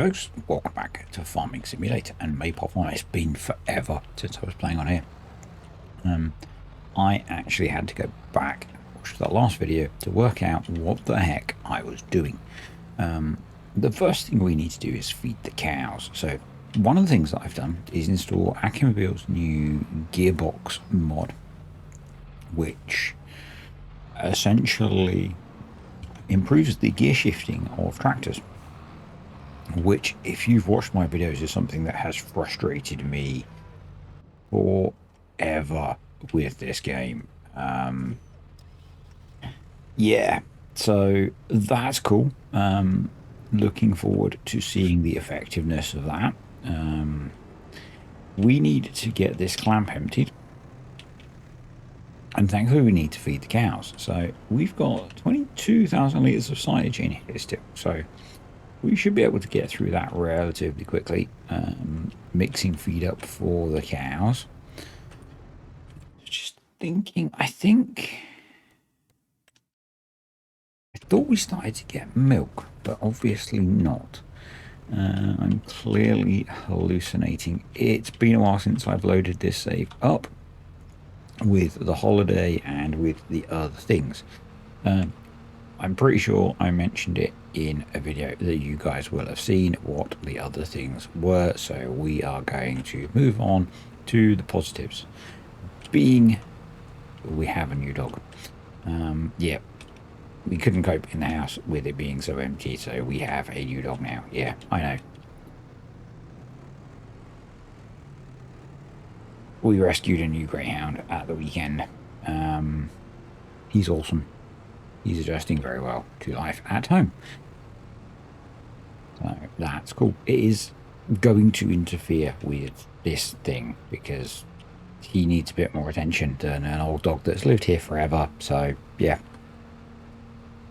folks, welcome back to Farming Simulator and Maypole Farm. It's been forever since I was playing on here. I actually had to go back and watch that last video to work out what the heck I was doing. The first thing we need to do is feed the cows. So one of the things that I've done is install Akimobil's new gearbox mod, which essentially improves the gear shifting of tractors, which, if you've watched my videos, is something that has frustrated me forever with this game. Yeah, so that's cool. Looking forward to seeing the effectiveness of that. We need to get this clamp emptied, and thankfully we need to feed the cows. So we've got 22,000 litres of silage in here still, so we should be able to get through that relatively quickly, mixing feed up for the cows. Just thinking, I thought we started to get milk, but obviously not. I'm clearly hallucinating. It's been a while since I've loaded this save up with the holiday and with the other things. I'm pretty sure I mentioned it in a video that you guys will have seen what the other things were, so we are going to move on to the positives. Being we have a new dog. Yeah, we couldn't cope in the house with it being so empty, so we have a new dog now. Yeah, I know. We rescued a new greyhound at the weekend. He's awesome. He's adjusting very well to life at home. So that's cool. It is going to interfere with this thing because he needs a bit more attention than an old dog that's lived here forever. So yeah,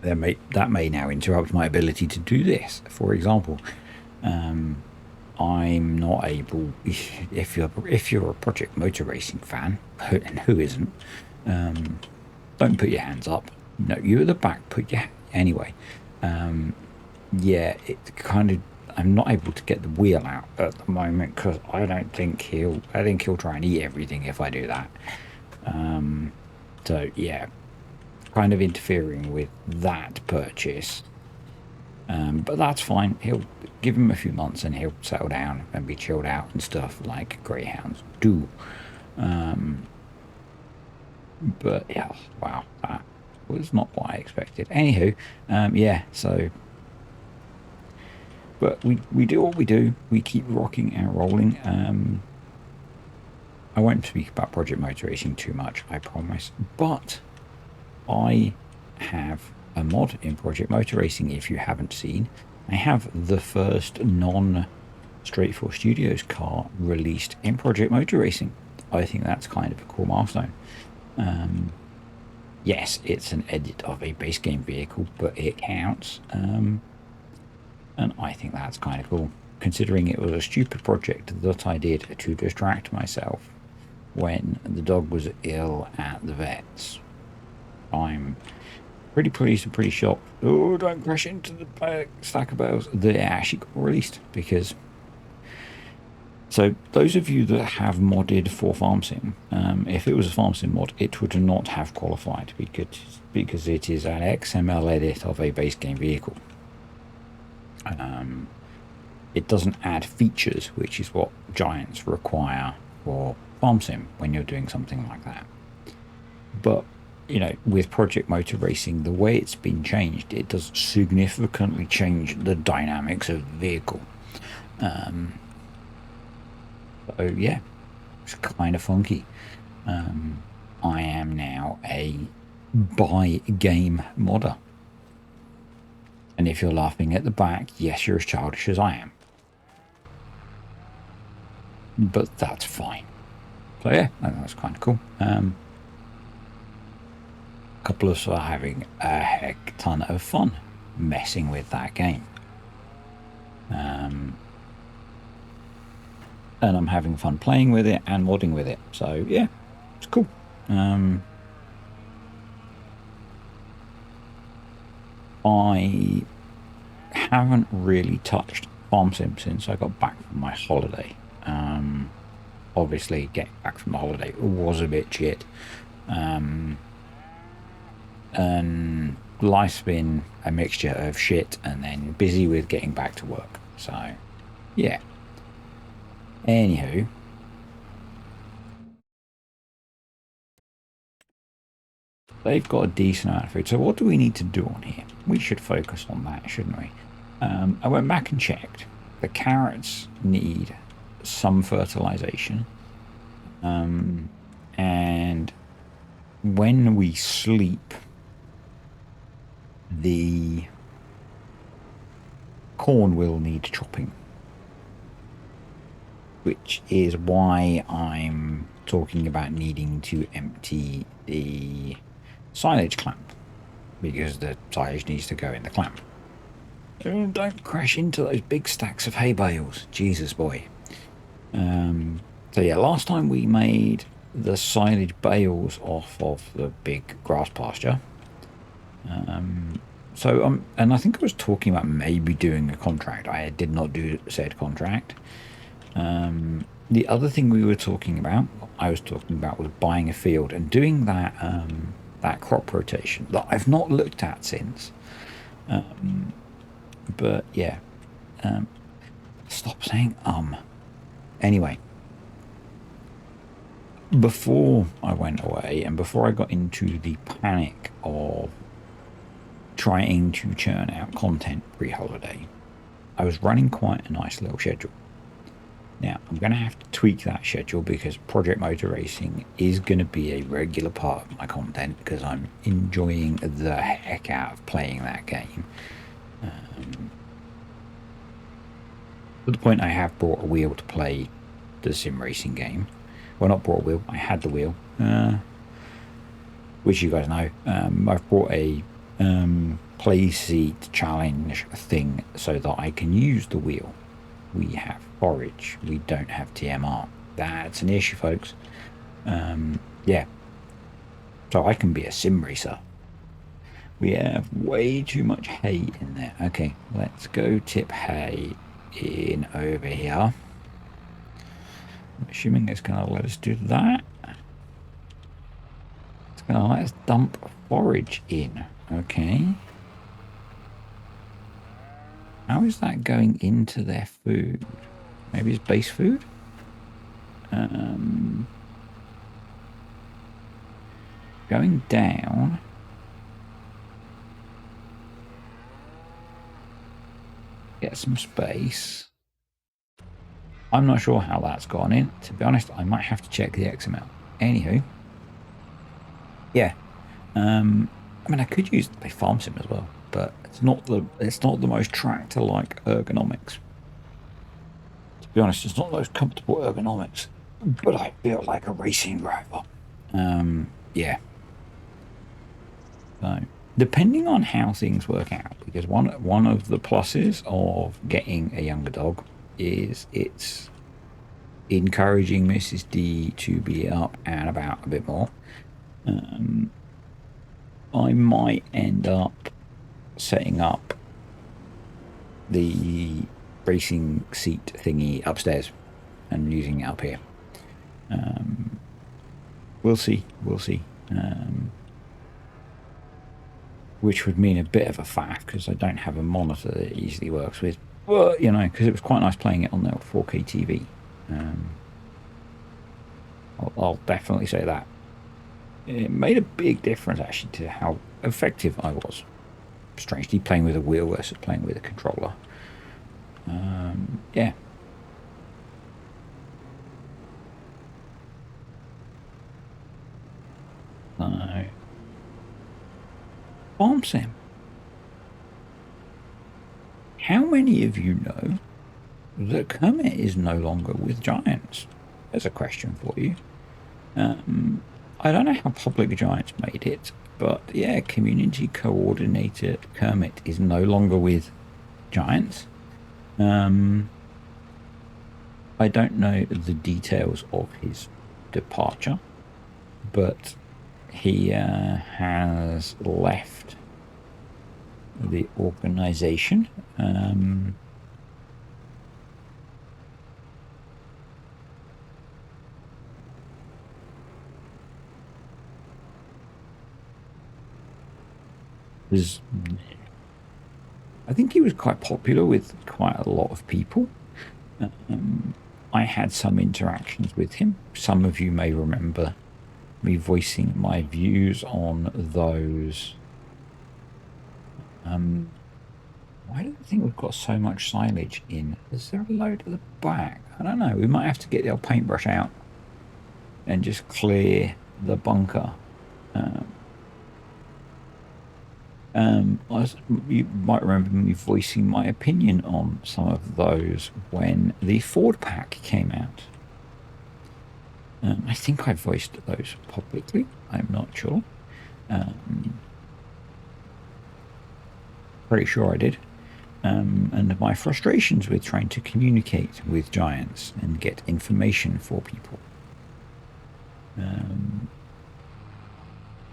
that may now interrupt my ability to do this. For example, I'm not able, if you're a Project Motor Racing fan, and who isn't, don't put your hands up. No, you at the back, put your... Anyway, yeah, it kind of... I'm not able to get the wheel out at the moment because I think he'll try and eat everything if I do that. So, yeah, kind of interfering with that purchase. But that's fine. He'll give him a few months and he'll settle down and be chilled out and stuff like greyhounds do. But, yeah, wow, that was not what I expected. Anywho, yeah, so... But we do what we do. We keep rocking and rolling. I won't speak about Project Motor Racing too much, I promise. But I have a mod in Project Motor Racing, if you haven't seen. I have the first non-Straight 4 Studios car released in Project Motor Racing. I think that's kind of a cool milestone. Yes, it's an edit of a base game vehicle, but it counts. And I think that's kind of cool, considering it was a stupid project that I did to distract myself when the dog was ill at the vets. I'm pretty pleased and pretty shocked. Oh, don't crash into the stack of bales. They actually got released because... So those of you that have modded for Farm Sim, if it was a Farm Sim mod, it would not have qualified because it is an XML edit of a base game vehicle. It doesn't add features, which is what Giants require for Farm Sim when you're doing something like that. But, you know, with Project Motor Racing, the way it's been changed, it does significantly change the dynamics of the vehicle. So yeah, it's kind of funky. I am now a by-game modder. And if you're laughing at the back, yes, you're as childish as I am. But that's fine. So yeah, that's kind of cool. A couple of us are having a heck ton of fun messing with that game. And I'm having fun playing with it and modding with it. So yeah, it's cool. I haven't really touched farm sim since I got back from my holiday. Obviously, getting back from the holiday was a bit shit. And life's been a mixture of shit and then busy with getting back to work. So, yeah. Anywho, they've got a decent amount of food. So what do we need to do on here? We should focus on that, shouldn't we? I went back and checked. The carrots need some fertilization. And when we sleep, the corn will need chopping, which is why I'm talking about needing to empty the silage clamp, because the silage needs to go in the clamp. Don't crash into those big stacks of hay bales, Jesus boy. So yeah, last time we made the silage bales off of the big grass pasture. And I think I was talking about maybe doing a contract. I did not do said contract. The other thing I was talking about was buying a field and doing that that crop rotation that I've not looked at since. But yeah, stop saying Anyway, before I went away and before I got into the panic of trying to churn out content pre-holiday, I was running quite a nice little schedule. Now, I'm going to have to tweak that schedule because Project Motor Racing is going to be a regular part of my content because I'm enjoying the heck out of playing that game. To the point I have brought a wheel to play the sim racing game. Well, not brought a wheel, I had the wheel, which you guys know. I've brought a play seat challenge thing so that I can use the wheel. We have forage, we don't have TMR. That's an issue, folks. Yeah, so I can be a sim racer. We have way too much hay in there. Okay, let's go tip hay in over here. I'm assuming it's going to let us do that. It's going to let us dump forage in. Okay. How is that going into their food? Maybe it's base food? Going down. Get some space. I'm not sure how that's gone in. To be honest, I might have to check the XML. Anywho. Yeah. I mean, I could use a farm sim as well, but it's not the most tractor-like ergonomics. To be honest, it's not the most comfortable ergonomics, but I feel like a racing driver. Yeah. So, depending on how things work out, because one of the pluses of getting a younger dog is it's encouraging Mrs. D to be up and about a bit more. I might end up setting up the racing seat thingy upstairs and using it up here. We'll see. Which would mean a bit of a faff because I don't have a monitor that it easily works with. But, you know, because it was quite nice playing it on the 4K TV. I'll definitely say that. It made a big difference, actually, to how effective I was. Strangely, playing with a wheel versus playing with a controller. Yeah. So, farm sim. How many of you know that Kermit is no longer with Giants? There's a question for you. I don't know how Public Giants made it, but yeah, community coordinator Kermit is no longer with Giants. I don't know the details of his departure, but he has left the organization. was, I think he was quite popular with quite a lot of people. I had some interactions with him. Some of you may remember me voicing my views on those. Why do I think we've got so much silage in? Is there a load at the back? I don't know. We might have to get the old paintbrush out and just clear the bunker. You might remember me voicing my opinion on some of those when the Ford pack came out. I think I voiced those publicly. I'm not sure. Pretty sure I did. And my frustrations with trying to communicate with giants and get information for people.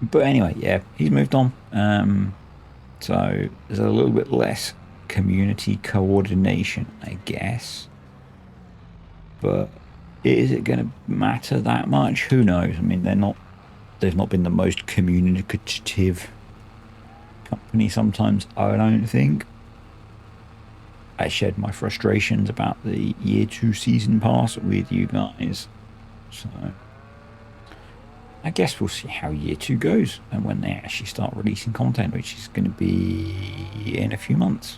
But anyway, yeah, he's moved on. So there's a little bit less community coordination, I guess. But is it going to matter that much? Who knows? I mean, they've not been the most communicative company sometimes, I don't think. I shared my frustrations about the year 2 season pass with you guys. So I guess we'll see how year 2 goes and when they actually start releasing content, which is going to be in a few months.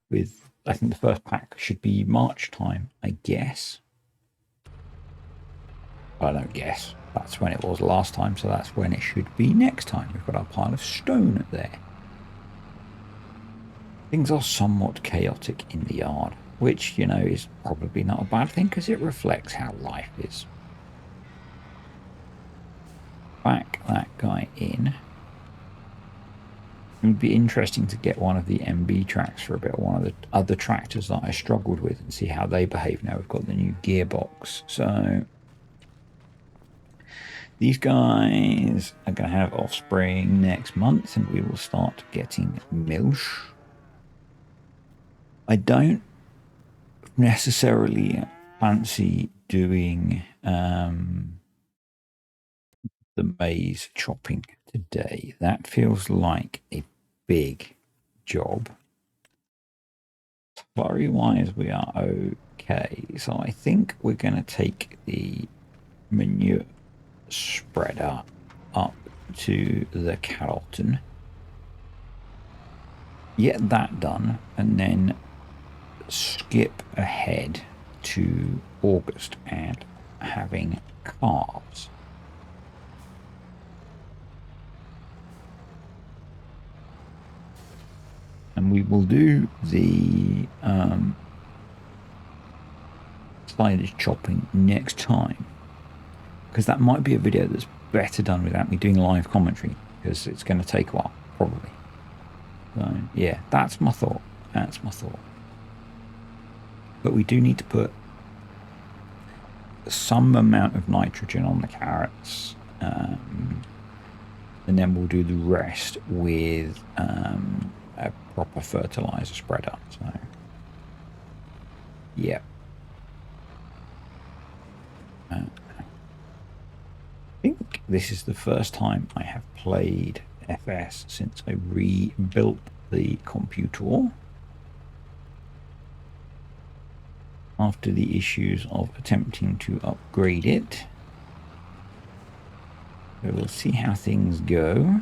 With, I think the first pack should be March time, I guess. I don't guess. That's when it was last time, so that's when it should be next time. We've got our pile of stone there. Things are somewhat chaotic in the yard, which, you know, is probably not a bad thing because it reflects how life is. Back that guy in. It would be interesting to get one of the MB tracks for a bit, one of the other tractors that I struggled with, and see how they behave now we've got the new gearbox. So these guys are going to have offspring next month, and we will start getting milsh. I don't necessarily fancy doing the maize chopping today. That feels like a big job. Slurry wise, we are okay. So I think we're going to take the manure spreader up to the Carrollton, get that done, and then skip ahead to August and having calves. And we will do the silage chopping next time, because that might be a video that's better done without me doing live commentary, because it's going to take a while, probably. So yeah, that's my thought. That's my thought. But we do need to put some amount of nitrogen on the carrots, and then we'll do the rest with a proper fertilizer spreader. So yeah. I think this is the first time I have played FS since I rebuilt the computer after the issues of attempting to upgrade it. So we'll see how things go.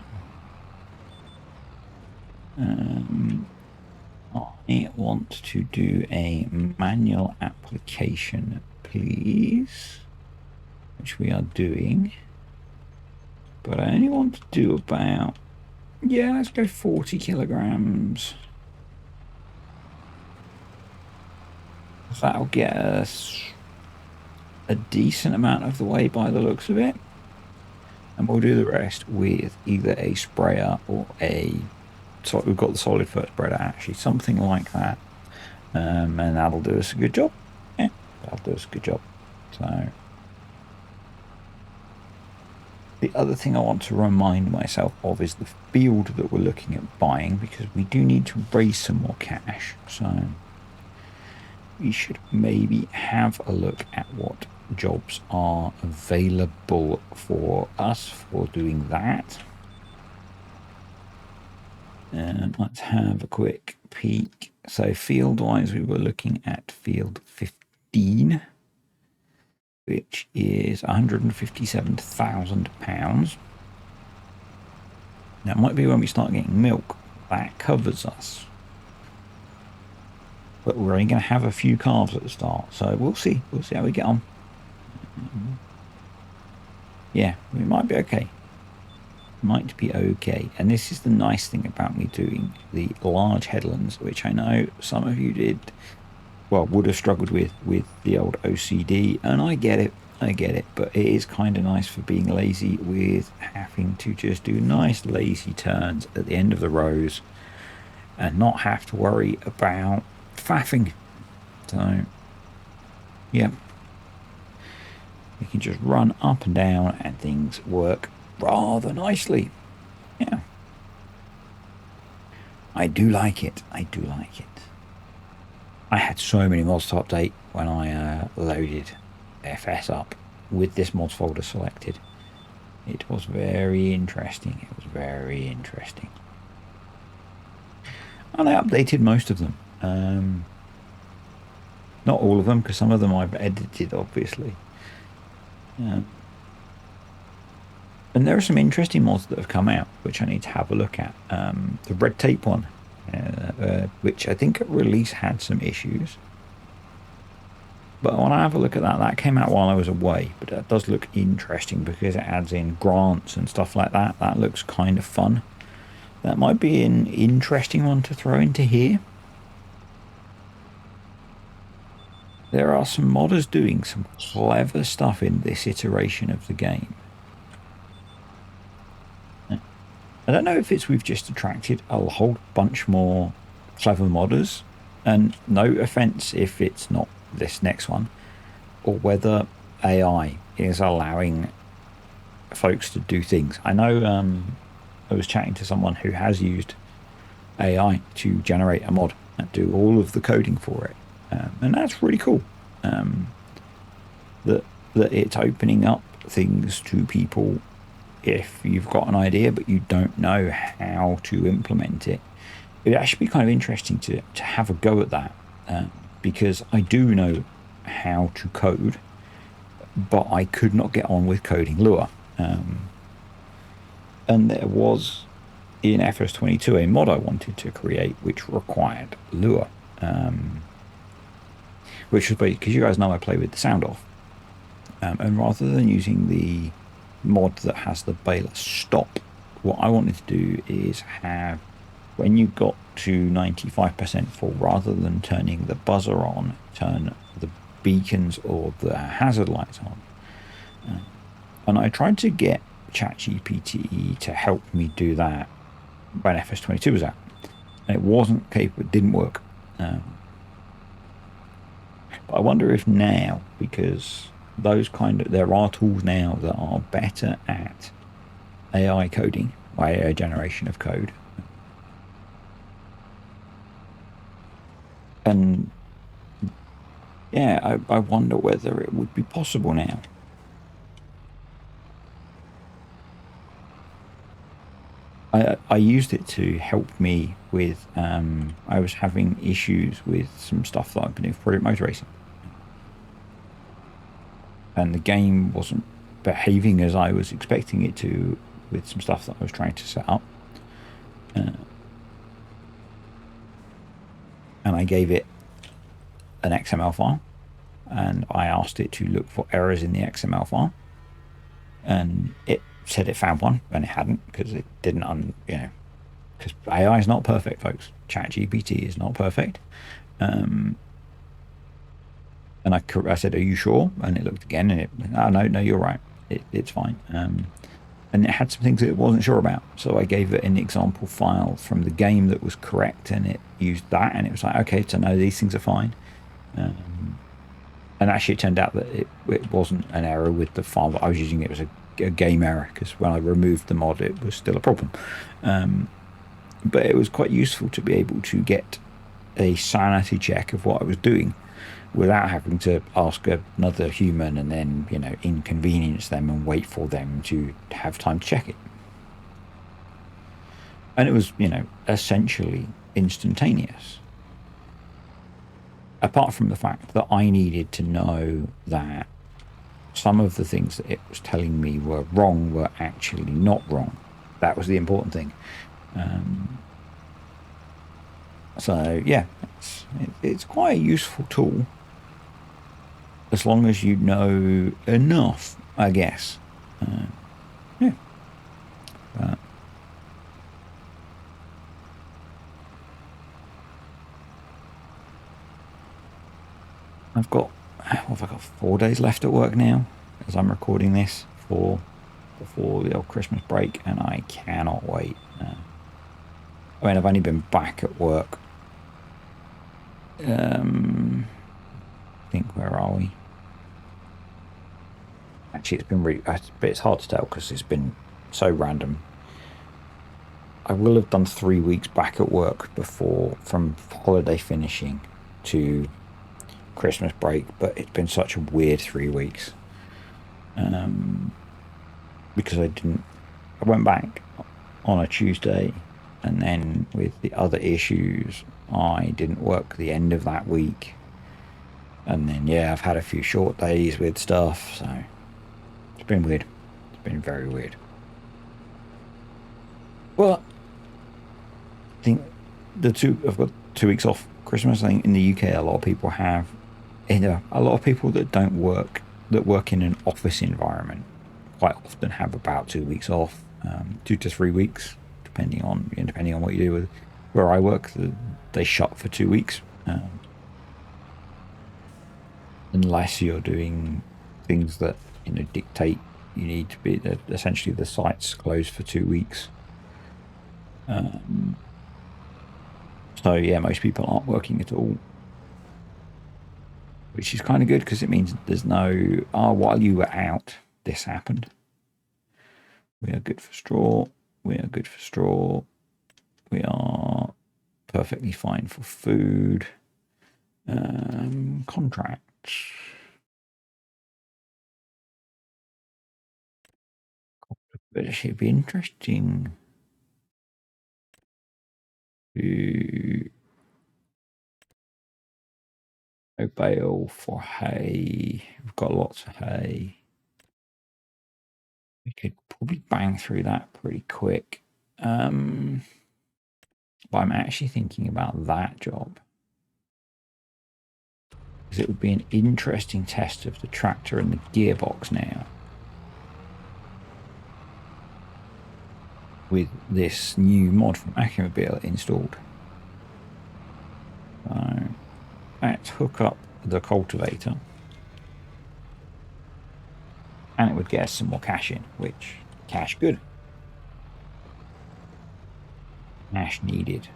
I want to do a manual application, please, which we are doing. But I only want to do about, yeah, let's go 40 kilograms. That'll get us a decent amount of the way by the looks of it. And we'll do the rest with either a sprayer or so we've got the solid first spreader, actually, something like that. And that'll do us a good job. Yeah, that'll do us a good job. So the other thing I want to remind myself of is the field that we're looking at buying, because we do need to raise some more cash. So we should maybe have a look at what jobs are available for us for doing that. And let's have a quick peek. So field-wise, we were looking at field 15, which is £157,000. Now, it might be when we start getting milk that covers us. But we're only going to have a few calves at the start, so we'll see. We'll see how we get on. Yeah, we might be okay. Might be okay. And this is the nice thing about me doing the large headlands, which I know some of you would have struggled with the old OCD, and I get it, but it is kind of nice for being lazy with having to just do nice lazy turns at the end of the rows and not have to worry about faffing. So yeah, we can just run up and down and things work rather nicely. Yeah, I do like it. I had so many mods to update when I loaded FS up with this mods folder selected. It was very interesting. And I updated most of them. Not all of them, because some of them I've edited, obviously. And there are some interesting mods that have come out, which I need to have a look at. The red tape one, which I think at release had some issues. But when I have a look at that, that came out while I was away. But that does look interesting because it adds in grants and stuff like that. That looks kind of fun. That might be an interesting one to throw into here. There are some modders doing some clever stuff in this iteration of the game. I don't know if it's we've just attracted a whole bunch more clever modders, and no offense if it's not this next one, or whether AI is allowing folks to do things. I know I was chatting to someone who has used AI to generate a mod and do all of the coding for it, and that's really cool. That it's opening up things to people. If you've got an idea but you don't know how to implement it, it'd actually be kind of interesting to have a go at that, because I do know how to code, but I could not get on with coding Lua. And there was in FS22 a mod I wanted to create which required Lua, which was because you guys know I play with the sound off, and rather than using the mod that has the baler stop, what I wanted to do is have, when you got to 95% full, rather than turning the buzzer on, turn the beacons or the hazard lights on. And I tried to get ChatGPT to help me do that when FS22 was out, and it wasn't capable. It didn't work. But I wonder if now, because there are tools now that are better at AI coding, by AI generation of code, and yeah, I wonder whether it would be possible now. I used it to help me with, I was having issues with some stuff that I've been doing for Project Motor Racing, and the game wasn't behaving as I was expecting it to with some stuff that I was trying to set up. And I gave it an XML file, and I asked it to look for errors in the XML file, and it said it found one, and it hadn't, because it didn't, because AI is not perfect, folks. ChatGPT is not perfect. And I said, "Are you sure?" And it looked again, and no, you're right. It's fine. And it had some things that it wasn't sure about. So I gave it an example file from the game that was correct, and it used that, and it was like, okay, so no, these things are fine. And actually, it turned out that it wasn't an error with the file that I was using. It was a game error, because when I removed the mod, it was still a problem. But it was quite useful to be able to get a sanity check of what I was doing, without having to ask another human and then, inconvenience them and wait for them to have time to check it. And it was, essentially instantaneous. Apart from the fact that I needed to know that some of the things that it was telling me were wrong were actually not wrong. That was the important thing. So yeah, it's quite a useful tool as long as you know enough, I guess. Yeah. I've got, what have I got, 4 days left at work now as I'm recording this before the old Christmas break, and I cannot wait. I mean, I've only been back at work. I think, where are we? Actually, it's been really, but it's hard to tell because it's been so random. I will have done 3 weeks back at work before, from holiday finishing to Christmas break, but it's been such a weird 3 weeks. Because I went back on a Tuesday, and then with the other issues, I didn't work the end of that week. And then, yeah, I've had a few short days with stuff, so it's been weird. It's been very weird. Well, I think I've got 2 weeks off Christmas. I think in the UK, a lot of people have, a lot of people that work in an office environment quite often have about 2 weeks off, 2 to 3 weeks, depending on what you do. With where I work, they shut for 2 weeks, unless you're doing things that dictate you need to be. Essentially, the site's closed for 2 weeks. So yeah, most people aren't working at all, which is kind of good because it means there's no, while you were out, this happened. We are good for straw. We are good for straw. We are perfectly fine for food. Contracts. But it should be interesting to go bale for hay. We've got lots of hay. We could probably bang through that pretty quick. But I'm actually thinking about that job, because it would be an interesting test of the tractor and the gearbox now, with this new mod from Acumobile installed. So let's hook up the cultivator, and it would get us some more cash in, which, cash good. Cash needed.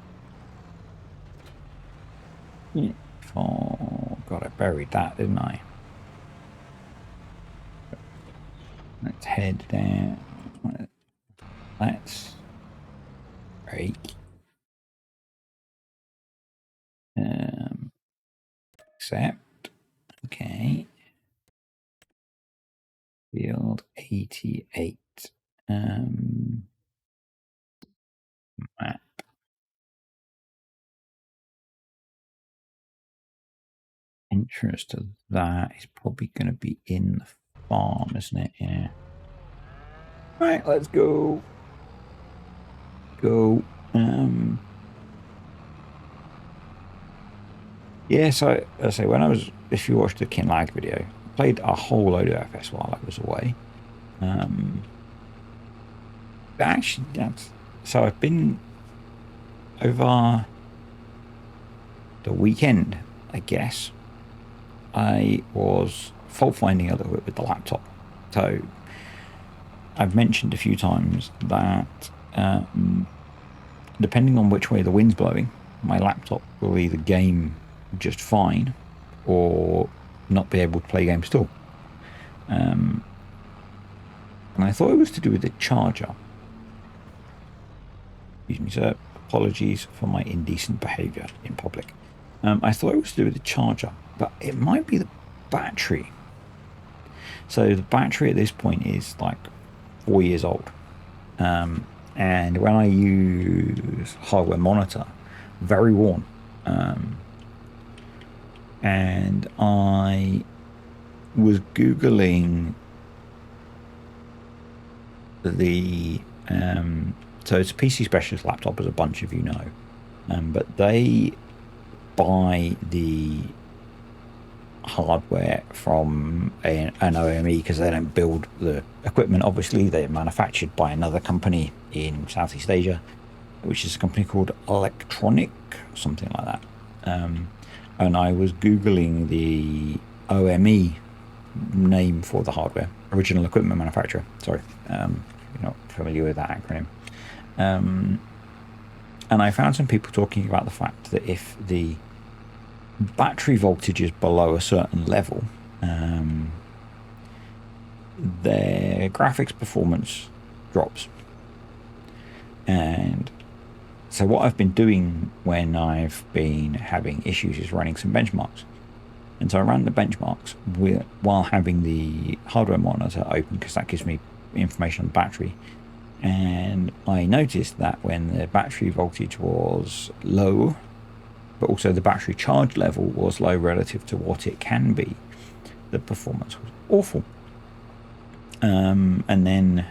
Oh god, I buried that, didn't I? Let's head down. Let's break. Accept. Okay. Field 88. Map. Entrance to that is probably going to be in the farm, isn't it? Yeah. Right, let's go. Go. Yeah, so I say, if you watched the Kinlag video, I played a whole load of FS while I was away. But actually, so I've been over the weekend, I guess. I was fault finding a little bit with the laptop. So I've mentioned a few times that depending on which way the wind's blowing, my laptop will either game just fine or not be able to play games at all. And I thought it was to do with the charger. Excuse me, sir. Apologies for my indecent behaviour in public. I thought it was to do with the charger, but it might be the battery. So the battery at this point is like 4 years old. And when I use hardware monitor, very worn. And I was Googling the so it's a PC specialist laptop, as a bunch of you know, but they buy the hardware from an OEM because they don't build the equipment. Obviously, they're manufactured by another company in Southeast Asia, which is a company called Electronic, something like that. And I was Googling the OME name for the hardware, original equipment manufacturer. Sorry, you're not familiar with that acronym. And I found some people talking about the fact that if the battery voltage is below a certain level, their graphics performance drops. And so what I've been doing when I've been having issues is running some benchmarks. And so I ran the benchmarks while having the hardware monitor open, because that gives me information on the battery. And I noticed that when the battery voltage was low, but also the battery charge level was low relative to what it can be, the performance was awful. And then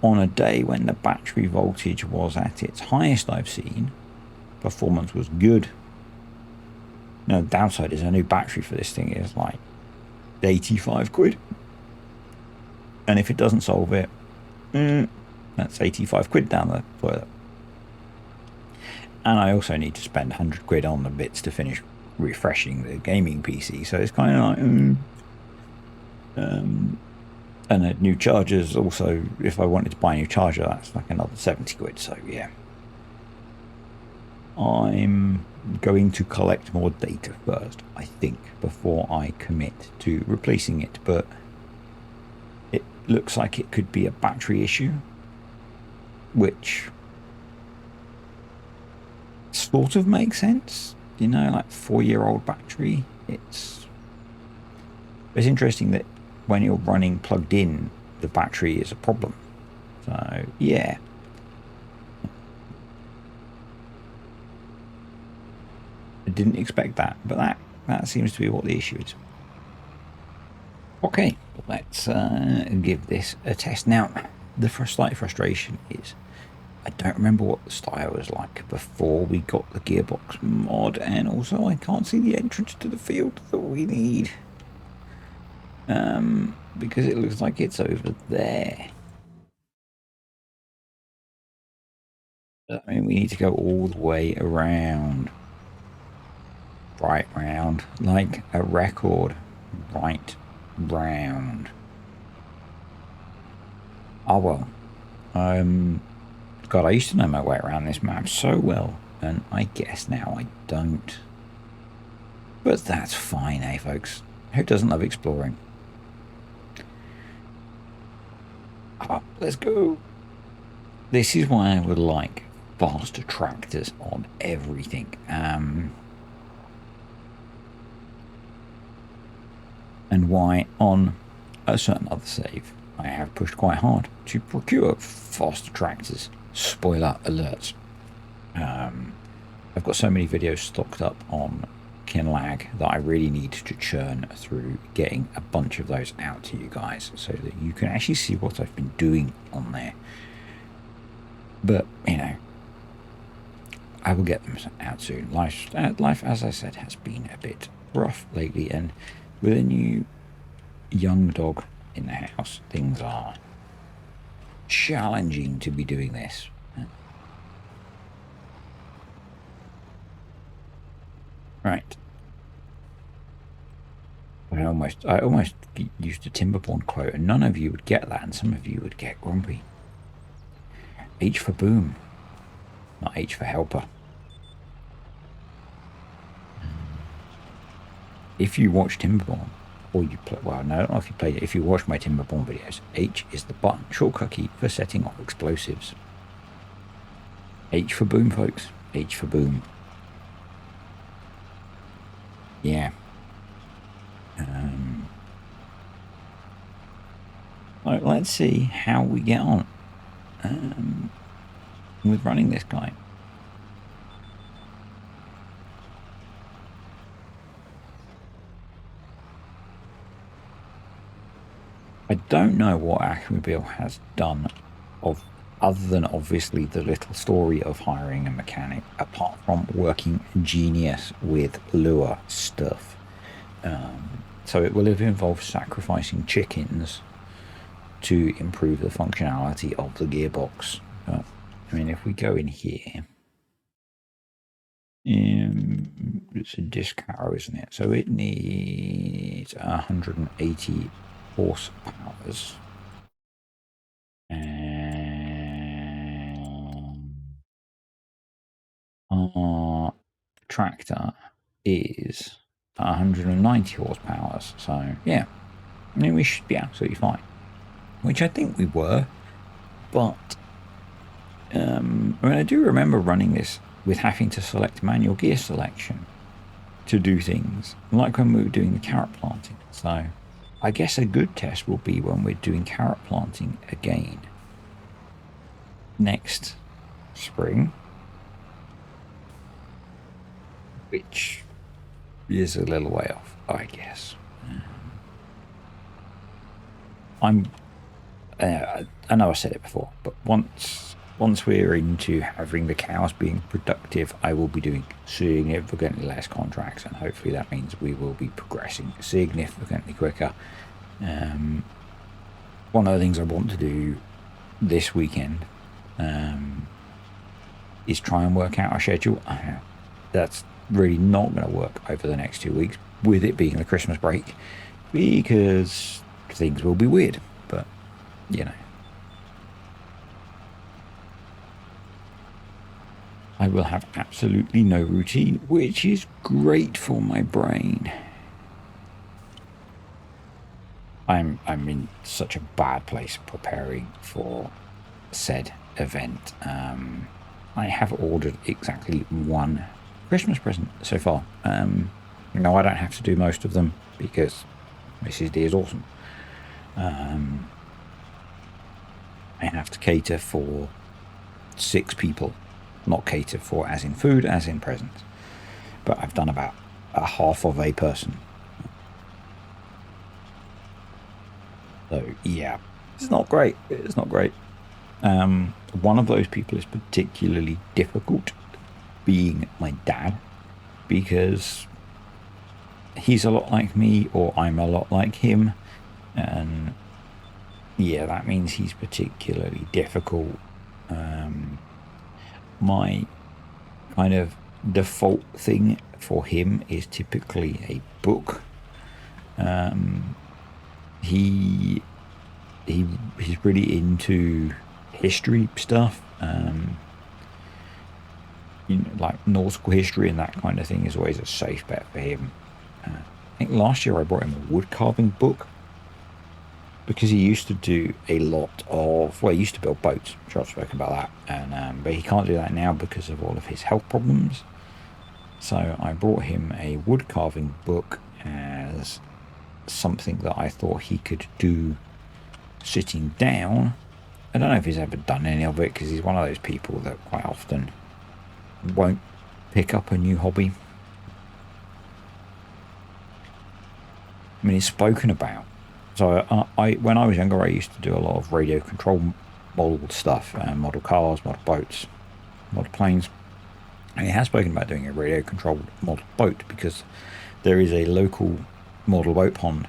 on a day when the battery voltage was at its highest I've seen, performance was good. No, the downside is a new battery for this thing is like 85 quid. And if it doesn't solve it, that's 85 quid down the toilet. And I also need to spend 100 quid on the bits to finish refreshing the gaming PC. So it's kind of like, and the new chargers also, if I wanted to buy a new charger, that's like another 70 quid. So yeah, I'm going to collect more data first, I think, before I commit to replacing it. But it looks like it could be a battery issue, which sort of makes sense, you know, like 4-year-old battery. It's interesting that when you're running plugged in, the battery is a problem. So yeah, I didn't expect that, but that seems to be what the issue is. Okay, let's give this a test. Now, the slight frustration is I don't remember what the style was like before we got the gearbox mod, and also I can't see the entrance to the field that we need, because it looks like it's over there. I mean, we need to go all the way around, right round, like a record, right round. Oh well. God, I used to know my way around this map so well, and I guess now I don't. But that's fine, eh, folks? Who doesn't love exploring? Oh, let's go. This is why I would like faster tractors on everything. And why on a certain other save I have pushed quite hard to procure faster tractors. Spoiler alert. I've got so many videos stocked up on Kinlag that I really need to churn through getting a bunch of those out to you guys so that you can actually see what I've been doing on there. But, you know, I will get them out soon. Life, as I said, has been a bit rough lately, and with a new young dog in the house, things are challenging to be doing this. Right. I almost used a Timberborn quote, and none of you would get that, and some of you would get grumpy. H for boom, not H for helper. If you watch Timberborn, or you play, well, no, I don't know if you played it. If you watch my Timberborn videos, H is the button shortcut key for setting off explosives. H for boom, folks. H for boom. Yeah. Right, let's see how we get on. with running this guy. I don't know what Automobile has done of other than obviously the little story of hiring a mechanic, apart from working genius with lure stuff. So it will have involved sacrificing chickens to improve the functionality of the gearbox. But, I mean, if we go in here, it's a disc arrow, isn't it? So it needs 180 horsepower. And our tractor is 190 horsepower. So, yeah, I mean, we should be absolutely fine. Which I think we were. But, I mean, I do remember running this with having to select manual gear selection to do things, like when we were doing the carrot planting. So, I guess a good test will be when we're doing carrot planting again next spring, which is a little way off, I guess. I know I said it before, but once we're into having the cows being productive, I will be doing significantly less contracts, and hopefully that means we will be progressing significantly quicker. One of the things I want to do this weekend is try and work out a schedule. That's really not going to work over the next 2 weeks, with it being the Christmas break, because things will be weird. But, you know, I will have absolutely no routine, which is great for my brain. I'm in such a bad place preparing for said event. I have ordered exactly one Christmas present so far. No, I don't have to do most of them because Mrs. D is awesome. I have to cater for 6 people, not cater for as in food, as in presents. But I've done about a half of a person. So yeah, it's not great. It's not great. One of those people is particularly difficult, being my dad, because he's a lot like me, or I'm a lot like him, and yeah, that means he's particularly difficult. My kind of default thing for him is typically a book. He's really into history stuff. You know, like nautical history and that kind of thing is always a safe bet for him. I think last year I brought him a wood carving book, because he used to do a lot of, well, he used to build boats, which I've spoken about that, and but he can't do that now because of all of his health problems. So I brought him a wood carving book as something that I thought he could do sitting down. I don't know if he's ever done any of it, because he's one of those people that quite often won't pick up a new hobby. I mean, it's spoken about. So I when I was younger, I used to do a lot of radio control model stuff, model cars, model boats, model planes. And he has spoken about doing a radio controlled model boat, because there is a local model boat pond.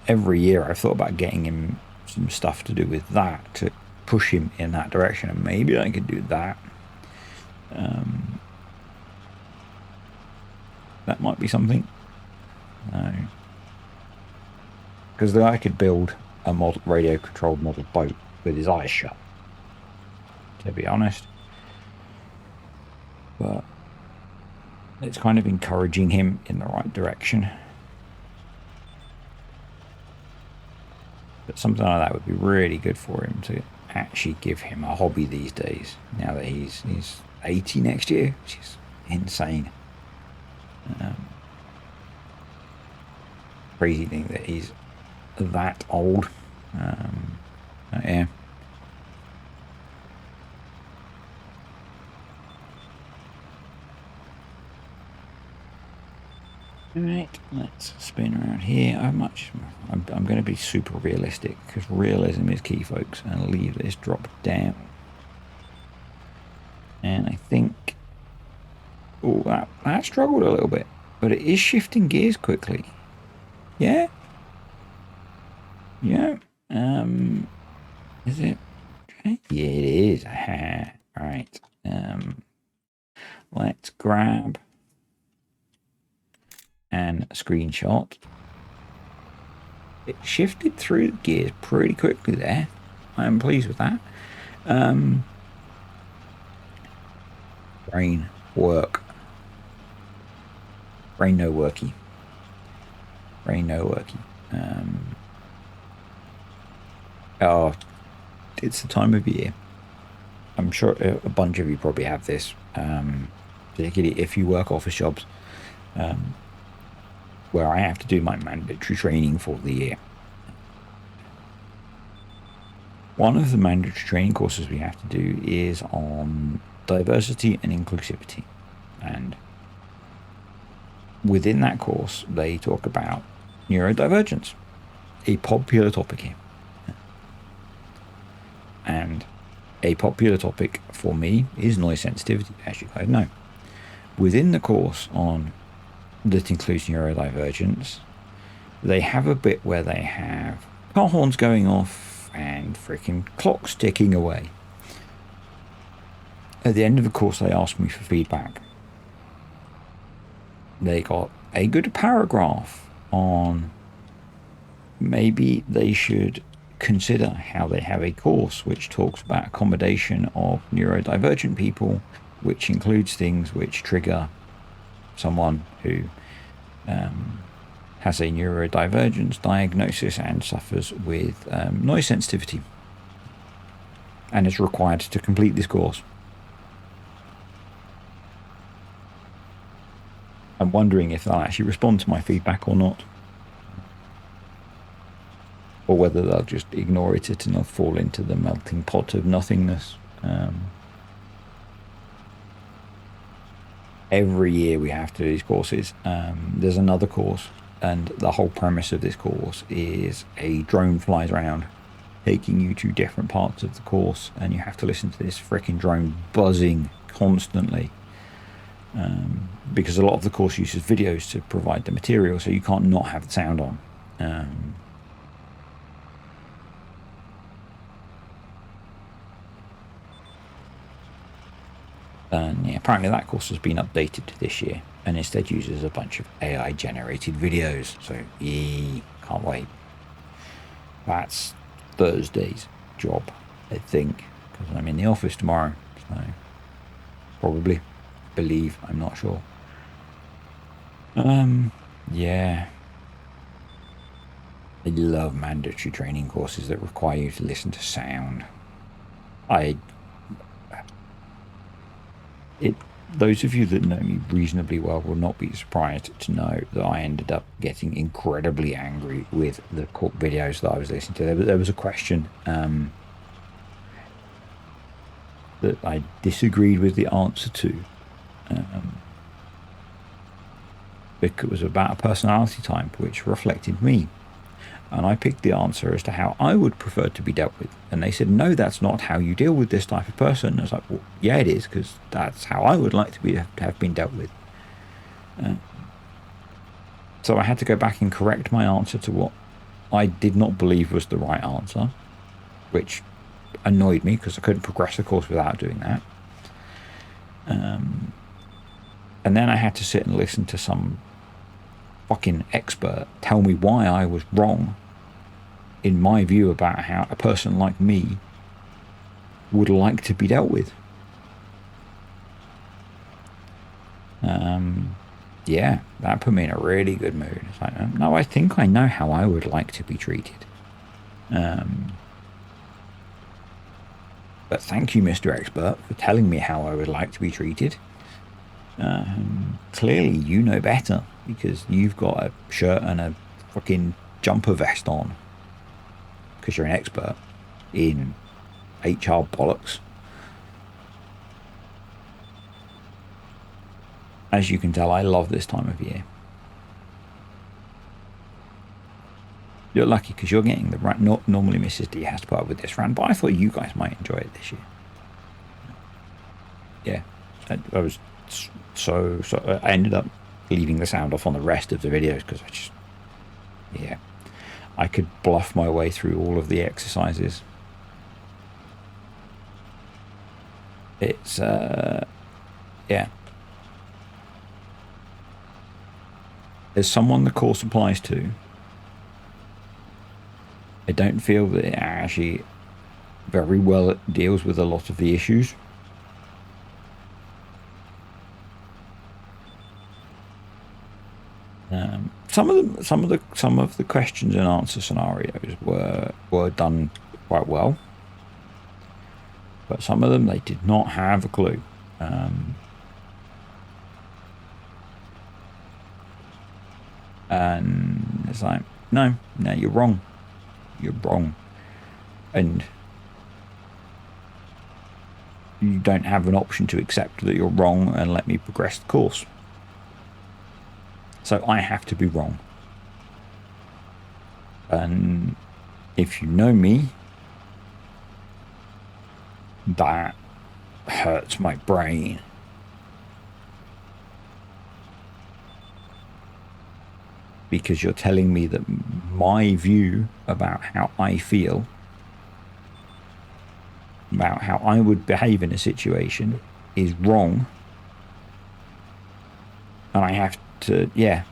Every year I've thought about getting him some stuff to do with that, to push him in that direction, and maybe I could do that. That might be something. Because then I could build a model radio controlled model boat with his eyes shut, to be honest. But it's kind of encouraging him in the right direction. But something like that would be really good for him, to actually give him a hobby these days, now that he's 80 next year, which is insane. Crazy thing that he's that old. Yeah. Right, let's spin around here. I'm going to be super realistic because realism is key, folks, and leave this drop down. And I think, oh, that struggled a little bit, but it is shifting gears quickly. Yeah, yeah. Is it? Yeah, it is. Right. Let's grab and screenshot. It shifted through the gears pretty quickly there. I'm pleased with that. Brain work. Brain no worky. Brain no worky. Oh, it's the time of year. I'm sure a bunch of you probably have this, particularly if you work office jobs, where I have to do my mandatory training for the year. One of the mandatory training courses we have to do is on diversity and inclusivity. And within that course, they talk about neurodivergence, a popular topic here. And a popular topic for me is noise sensitivity, as you guys know. Within the course on that includes neurodivergence, they have a bit where they have car horns going off and freaking clocks ticking away. At the end of the course, they asked me for feedback. They got a good paragraph on maybe they should consider how they have a course which talks about accommodation of neurodivergent people, which includes things which trigger someone who has a neurodivergence diagnosis and suffers with noise sensitivity and is required to complete this course. I'm wondering if they'll actually respond to my feedback or not, or whether they'll just ignore it and I'll fall into the melting pot of nothingness. Every year we have to do these courses. There's another course, and the whole premise of this course is a drone flies around taking you to different parts of the course, and you have to listen to this freaking drone buzzing constantly, because a lot of the course uses videos to provide the material, so you can't not have the sound on. And yeah, apparently that course has been updated this year and instead uses a bunch of AI generated videos. So yeah, can't wait. That's Thursday's job, I think, because I'm in the office tomorrow. So probably, believe, I'm not sure. Yeah. I love mandatory training courses that require you to listen to sound. Those of you that know me reasonably well will not be surprised to know that I ended up getting incredibly angry with the videos that I was listening to. There was a question that I disagreed with the answer to. It was about a personality type which reflected me. And I picked the answer as to how I would prefer to be dealt with. And they said, no, that's not how you deal with this type of person. And I was like, well, yeah, it is, because that's how I would like to have been dealt with. So I had to go back and correct my answer to what I did not believe was the right answer, which annoyed me because I couldn't progress the course without doing that. And then I had to sit and listen to some fucking expert tell me why I was wrong in my view about how a person like me would like to be dealt with. Yeah, that put me in a really good mood. It's like, no, I think I know how I would like to be treated. But thank you, Mr. Expert, for telling me how I would like to be treated. Clearly you know better, because you've got a shirt and a fucking jumper vest on, because you're an expert in HR bollocks. As you can tell, I love this time of year. You're lucky because you're getting the run. Not normally Mrs. D has to put up with this run, but I thought you guys might enjoy it this year. Yeah, I was so I ended up leaving the sound off on the rest of the videos because I just, yeah, I could bluff my way through all of the exercises. It's yeah. There's someone the course applies to. I don't feel that it actually very well deals with a lot of the issues. Some of the questions and answer scenarios were done quite well, but some of them they did not have a clue. And it's like, no, you're wrong. You're wrong. And you don't have an option to accept that you're wrong and let me progress the course. So I have to be wrong. And if you know me, that hurts my brain. Because you're telling me that my view about how I feel, about how I would behave in a situation, is wrong. And I have to, yeah,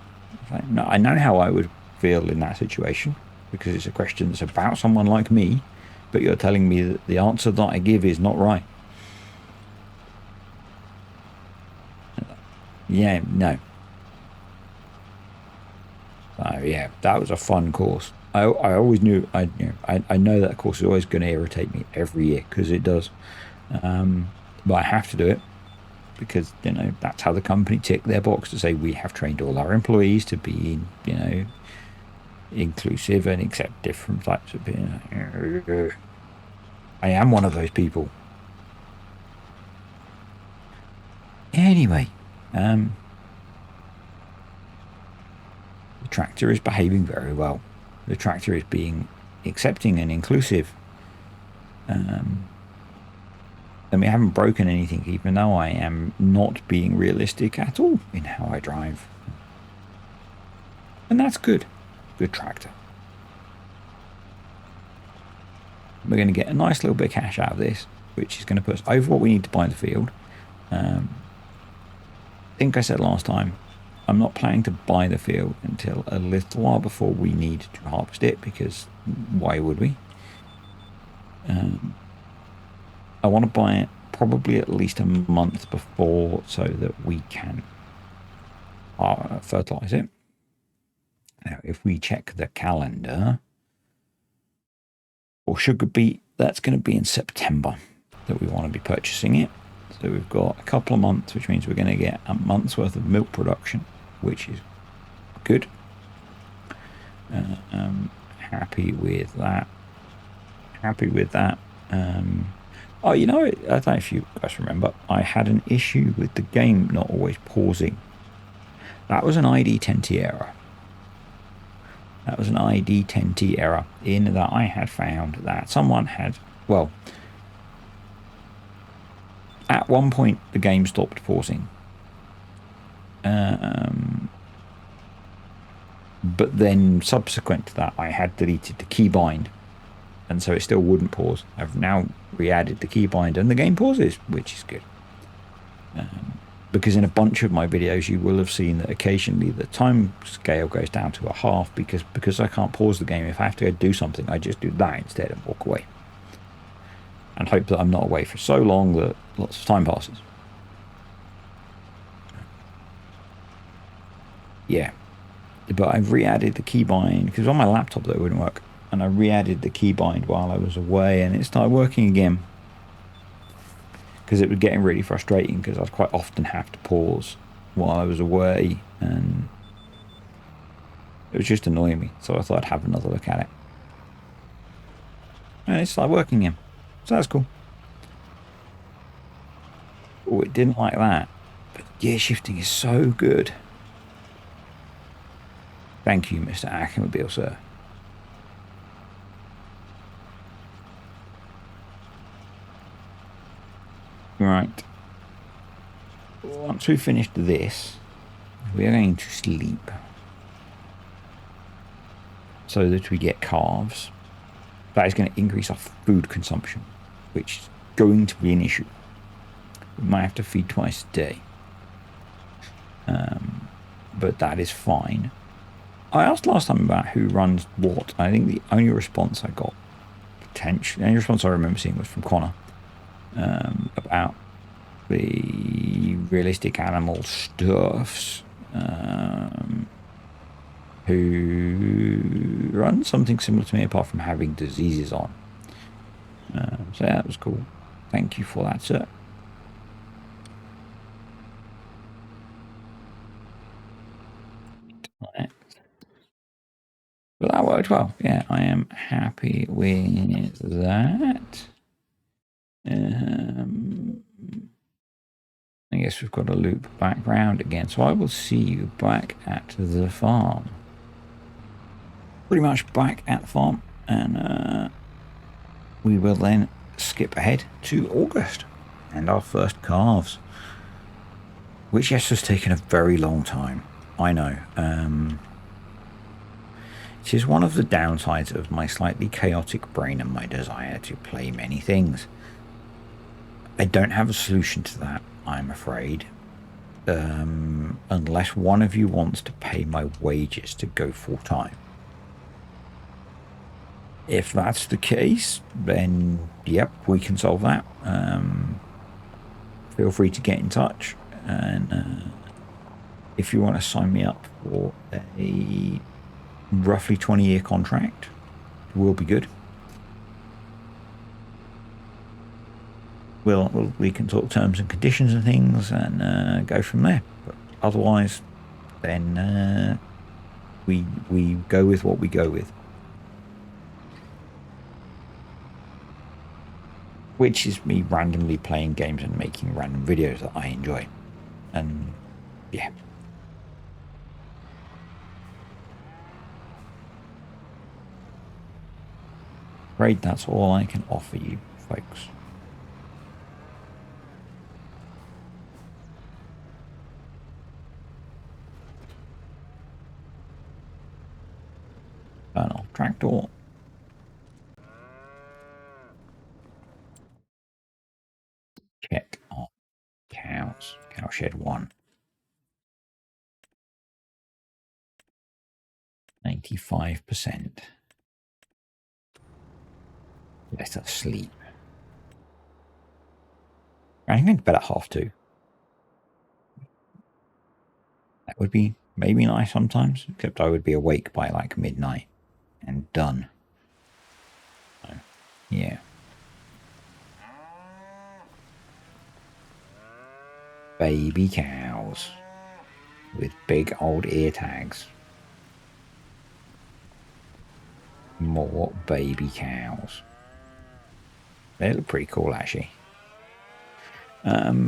I know how I would feel in that situation because it's a question that's about someone like me, but you're telling me that the answer that I give is not right. Yeah, no. So yeah, that was a fun course. I always knew I know that course is always going to irritate me every year because it does, but I have to do it because that's how the company tick their box to say we have trained all our employees to be inclusive and accept different types of being. I am one of those people. Anyway, the tractor is behaving very well. The tractor is being accepting and inclusive. And we haven't broken anything, even though I am not being realistic at all in how I drive. And that's good. Good tractor. We're going to get a nice little bit of cash out of this, which is going to put us over what we need to buy the field. I think I said last time, I'm not planning to buy the field until a little while before we need to harvest it, because why would we? I want to buy it probably at least a month before so that we can fertilize it. Now, if we check the calendar, for sugar beet, that's going to be in September that we want to be purchasing it. So we've got a couple of months, which means we're going to get a month's worth of milk production, which is good. Happy with that. Happy with that. Oh, I don't know if you guys remember, I had an issue with the game not always pausing. That was an ID10T error. That was an ID10T error in that I had found that someone had, well, at one point the game stopped pausing. But then subsequent to that, I had deleted the keybind, and so it still wouldn't pause. I've now re-added the keybind and the game pauses, which is good. Because in a bunch of my videos you will have seen that occasionally the time scale goes down to a half because I can't pause the game. If I have to go do something, I just do that instead and walk away. And hope that I'm not away for so long that lots of time passes. Yeah. But I've re-added the keybind, because on my laptop that wouldn't work. And I re-added the keybind while I was away, and it started working again. Because it was getting really frustrating, because I'd quite often have to pause while I was away, and it was just annoying me. So I thought I'd have another look at it. And it started working again. So that's cool. Oh, it didn't like that. But gear shifting is so good. Thank you, Mr. Ackermobile, sir. Right. Once we've finished this, we are going to sleep so that we get calves. That is going to increase our food consumption, which is going to be an issue. We might have to feed twice a day. But that is fine. I asked last time about who runs what. I think the only response I got, the only response I remember seeing was from Connor about the realistic animal stuffs, who run something similar to me apart from having diseases on. So yeah, that was cool. Thank you for that, sir. But that worked well. Yeah, I am happy with that. I guess we've got to loop back round again. So I will see you back at the farm. Pretty much back at the farm. And we will then skip ahead to August and our first calves. Which, yes, has taken a very long time. I know. It is one of the downsides of my slightly chaotic brain and my desire to play many things. I don't have a solution to that, I'm afraid. Unless one of you wants to pay my wages to go full time. If that's the case, then yep, we can solve that. Feel free to get in touch, and if you want to sign me up for a roughly 20-year contract, will be good. We can talk terms and conditions and things and go from there. But otherwise, then we go with what we go with, which is me randomly playing games and making random videos that I enjoy. And yeah. Great, that's all I can offer you, folks. Turn off tractor. Check on cows. Cowshed 1. 95%. Let us sleep. I'm going to bed at 2:30. That would be maybe nice sometimes, except I would be awake by like midnight and done. So, yeah. Baby cows with big old ear tags. More baby cows. They look pretty cool, actually. How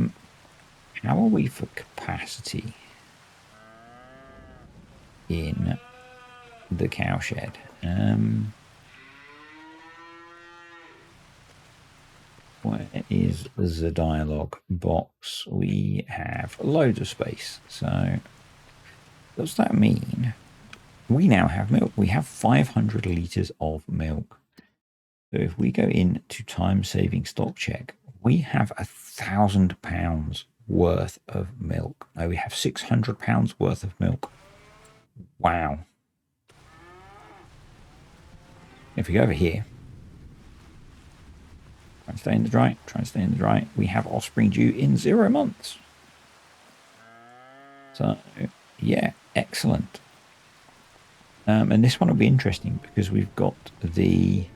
are we for capacity in the cowshed? Where is the dialogue box? We have loads of space. So does that mean we now have milk? We have 500 litres of milk. So if we go into time saving stock check, we have £1,000 worth of milk. No, we have £600 worth of milk. Wow. If we go over here, try and stay in the dry, we have offspring due in 0 months. So yeah, excellent. And this one will be interesting because we've got the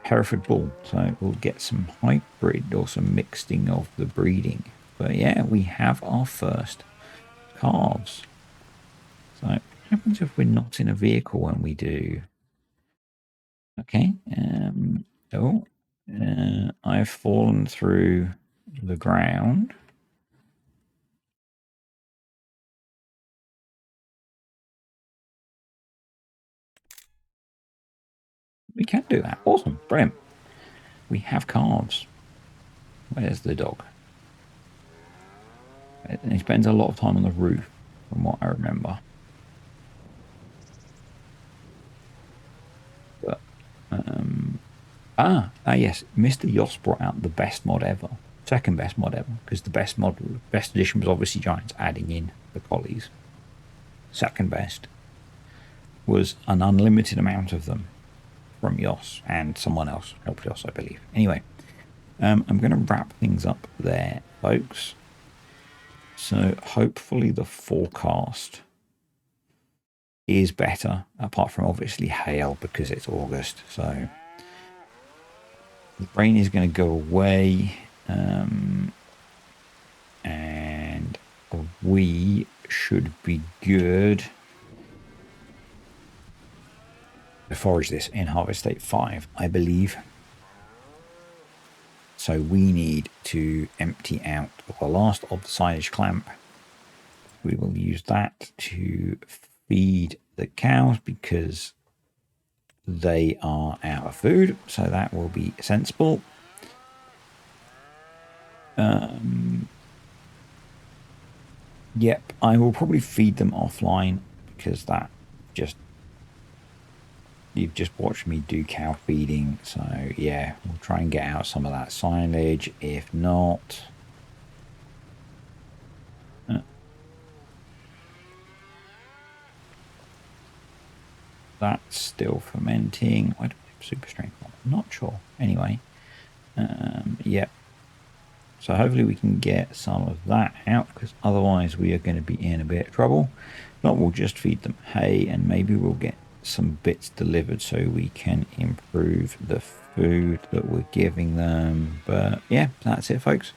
Hereford bull, so we'll get some hybrid or some mixing of the breeding. But yeah, we have our first calves. So what happens if we're not in a vehicle when we do? Okay. I've fallen through the ground. We can do that. Awesome. Brilliant. We have calves. Where's the dog? And he spends a lot of time on the roof, from what I remember. But yes, Mr. Yoss brought out the best mod ever, second best mod ever, because the best edition was obviously Giants, adding in the collies. Second best was an unlimited amount of them from Yoss, and someone else helped Yoss, I believe. Anyway, I'm going to wrap things up there, folks. So hopefully the forecast is better, apart from obviously hail because it's August. So the rain is going to go away, and we should be good to forage this in Harvest State 5, I believe. So we need to empty out the last of the silage clamp. We will use that to feed the cows because they are out of food. So that will be sensible. Yep, I will probably feed them offline because that just... You've just watched me do cow feeding, so yeah, we'll try and get out some of that silage. If not, that's still fermenting. Why do we have super strength on? I'm not sure. Anyway, yep. So hopefully we can get some of that out, because otherwise we are going to be in a bit of trouble. If not, we'll just feed them hay, and maybe we'll get some bits delivered so we can improve the food that we're giving them. But yeah, that's it, folks.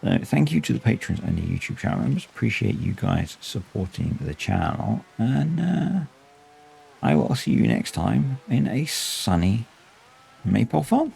So thank you to the patrons and the YouTube channel members. Appreciate you guys supporting the channel, and I will see you next time in a sunny Maypole farm.